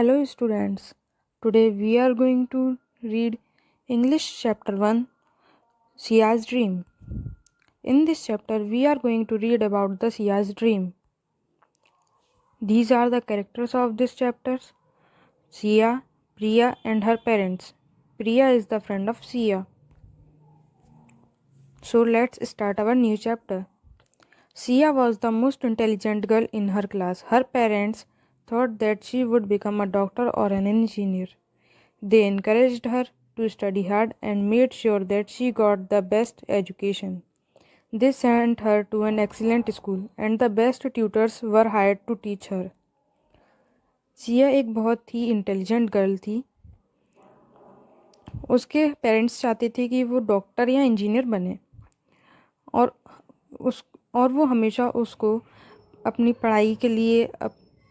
Hello students, today we are going to read English chapter 1, Sia's Dream. In this chapter we are going to read about the Sia's dream. These are the characters of this chapter: Sia, Priya and her parents. Priya is the friend of Sia. So let's start our new chapter. Sia was the most intelligent girl in her class. Her parents thought that she would become a doctor or an engineer. They encouraged her to study hard and made sure that she got the best education. They sent her to an excellent school and the best tutors were hired to teach her. Siya एक बहुत ही intelligent girl थी. उसके parents चाहते थे कि वो doctor या engineer बने और वो हमेशा उसको अपनी पढ़ाई के लिए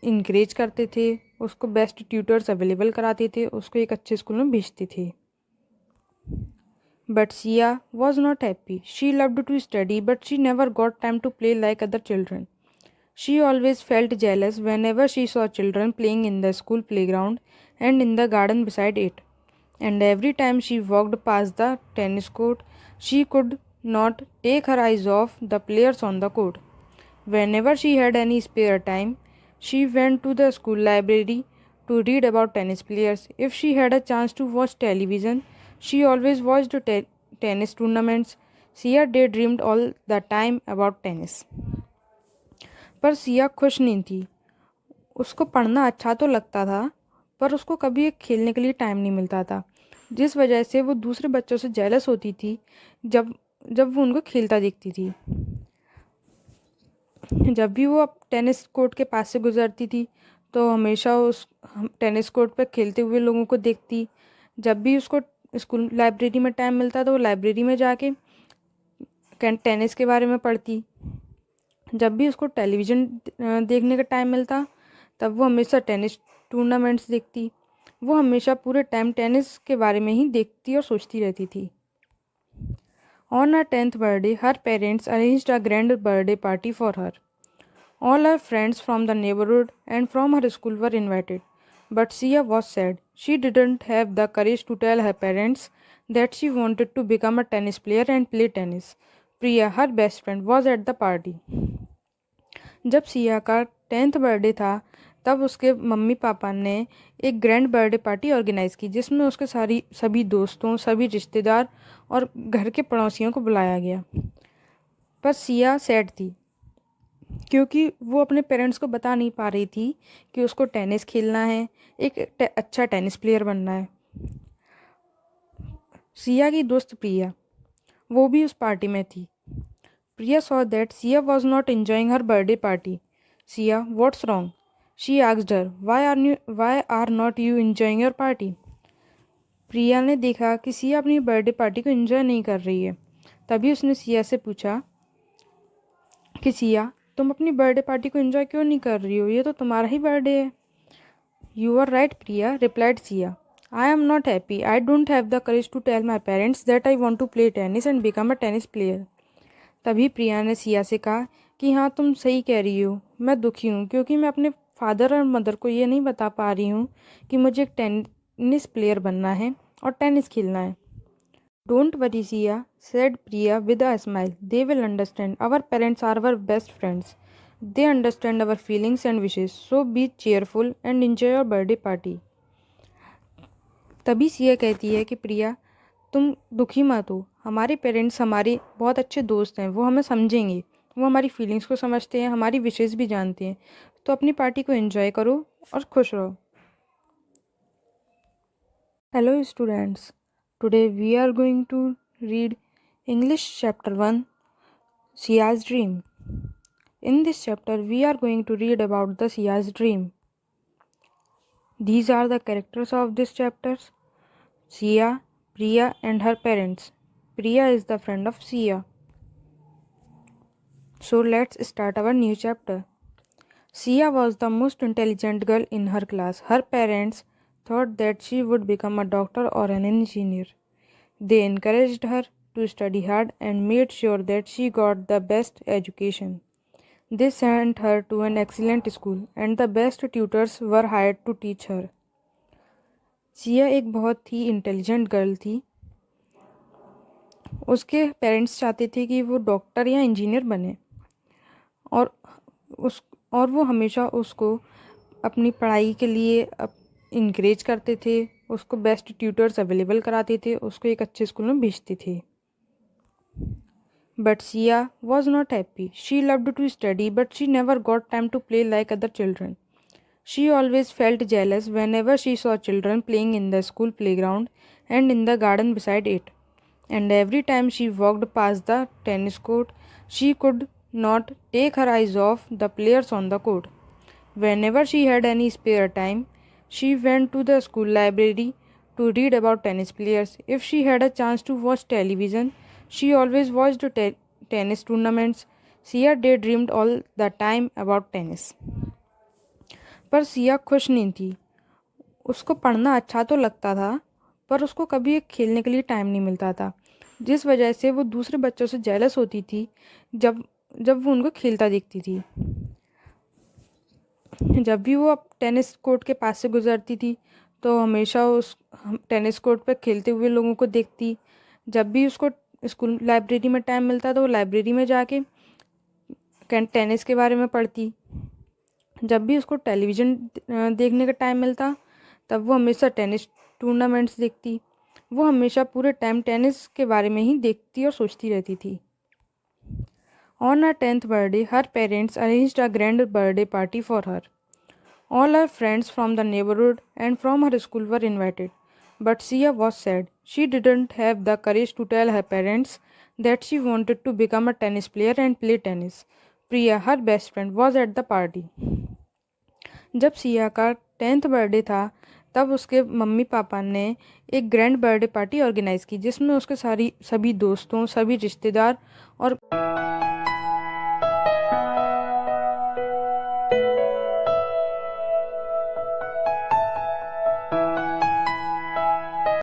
इनकरेज करते थे. उसको बेस्ट ट्यूटर्स अवेलेबल कराते थे. उसको एक अच्छे स्कूल में भेजते थे. But Sia was not happy. She loved to study, but she never got time to play like other children. She always felt jealous whenever she saw children playing in the school playground and in the garden beside it. And every time she walked past the tennis court, she could not take her eyes off the players on the court. Whenever she had any spare time, she went to the school library to read about tennis players. If she had a chance to watch television, she always watched tennis tournaments. Sia daydreamed all the time about tennis. पर सिया खुश नहीं थी. उसको पढ़ना अच्छा तो लगता था, पर उसको कभी एक खेलने के लिए टाइम नहीं मिलता था, जिस वजह से वो दूसरे बच्चों से जेलस होती थी जब वो उनको खेलता देखती थी. जब भी वो टेनिस कोर्ट के पास से गुजरती थी तो हमेशा उस टेनिस कोर्ट पर खेलते हुए लोगों को देखती. जब भी उसको स्कूल लाइब्रेरी में टाइम मिलता तो वो लाइब्रेरी में जाके टेनिस के बारे में पढ़ती. जब भी उसको टेलीविज़न देखने का टाइम मिलता तब वो हमेशा टेनिस टूर्नामेंट्स देखती. वो हमेशा पूरे टाइम टेनिस के बारे में ही देखती और सोचती रहती थी. On her 10th birthday, her parents arranged a grand birthday party for her. All her friends from the neighborhood and from her school were invited. But Sia was sad. She didn't have the courage to tell her parents that she wanted to become a tennis player and play tennis. Priya, her best friend, was at the party. जब सिया का 10th birthday था तब उसके mummy papa ने एक grand birthday party organise की, जिसमें उसके सभी दोस्तों, सभी रिश्तेदार और घर के पड़ोसियों को बुलाया गया. पर सिया सैड थी क्योंकि वो अपने पेरेंट्स को बता नहीं पा रही थी कि उसको टेनिस खेलना है, एक अच्छा टेनिस प्लेयर बनना है. सिया की दोस्त प्रिया, वो भी उस पार्टी में थी. Priya saw that Sia was not enjoying her birthday party. Sia, what's wrong? She asked her. Why are not you enjoying your party? प्रिया ने देखा कि सिया अपनी बर्थडे पार्टी को एंजॉय नहीं कर रही है. तभी उसने सिया से पूछा कि सिया, तुम अपनी बर्थडे पार्टी को एंजॉय क्यों नहीं कर रही हो? ये तो तुम्हारा ही बर्थडे है. You are right, Priya, replied Sia. I am not happy. I don't have the courage to tell my parents that I want to play tennis and become a tennis player. तभी प्रिया ने सिया से कहा कि हाँ, तुम सही कह रही हो. मैं दुखी हूँ क्योंकि मैं अपने फादर और मदर को ये नहीं बता पा रही हूँ कि मुझे एक टेनिस प्लेयर बनना है और टेनिस खेलना है. Don't worry Sia, said Priya with a smile. They will understand. Our parents are our best friends. They understand our feelings and wishes. So be cheerful and enjoy your birthday party. तभी सिया कहती है कि प्रिया, तुम दुखी मत हो. हमारे पेरेंट्स हमारे बहुत अच्छे दोस्त हैं. वो हमें समझेंगे. वो हमारी फीलिंग्स को समझते हैं, हमारी विशेज़ भी जानते हैं. तो अपनी पार्टी को एंजॉय करो और खुश रहो. Hello students, today we are going to read English chapter 1, Sia's Dream. In this chapter we are going to read about the Sia's dream. These are the characters of this chapter: Sia, Priya and her parents. Priya is the friend of Sia. So let's start our new chapter. Sia was the most intelligent girl in her class. Her parents thought that she would become a doctor or an engineer. They encouraged her to study hard and made sure that she got the best education. They sent her to an excellent school and the best tutors were hired to teach her. Siya एक बहुत ही intelligent girl थी। उसके parents चाहते थे कि वो doctor या engineer बने, और उस और वो हमेशा उसको अपनी पढ़ाई के लिए इनकरेज करते थे, उसको बेस्ट ट्यूटर्स अवेलेबल कराते थे, उसको एक अच्छे स्कूल में भेजते थे। But Sia was not happy. She loved to study but she never got time to play like other children. She always felt jealous whenever she saw children playing in the school playground and in the garden beside it. And every time she walked past the tennis court, she could not take her eyes off the players on the court. Whenever she had any spare time, she went to the school library to read about tennis players. If she had a chance to watch television, she always watched tennis tournaments. Sia daydreamed all the time about tennis. पर सिया खुश नहीं थी। उसको पढ़ना अच्छा तो लगता था, पर उसको कभी एक खेलने के लिए टाइम नहीं मिलता था, जिस वजह से वो दूसरे बच्चों से जेलस होती थी जब जब वो उनको खेलता देखती थी। जब भी वो अब टेनिस कोर्ट के पास से गुजरती थी तो हमेशा उस टेनिस कोर्ट पर खेलते हुए लोगों को देखती। जब भी उसको स्कूल लाइब्रेरी में टाइम मिलता तो वो लाइब्रेरी में जाके टेनिस के बारे में पढ़ती। जब भी उसको टेलीविज़न देखने का टाइम मिलता तब वो हमेशा टेनिस टूर्नामेंट्स देखती। वो हमेशा पूरे टाइम टेनिस के बारे में ही देखती और सोचती रहती थी। On her 10th birthday her parents arranged a grand birthday party for her. All her friends from the neighbourhood and from her school were invited, but Sia was sad. She didn't have the courage to tell her parents that she wanted to become a tennis player and play tennis. Priya, her best friend, was at the party. जब सिया का 10th birthday था तब उसके mummy papa ने एक grand birthday party organise की, जिसमें उसके सभी दोस्तों, सभी रिश्तेदार और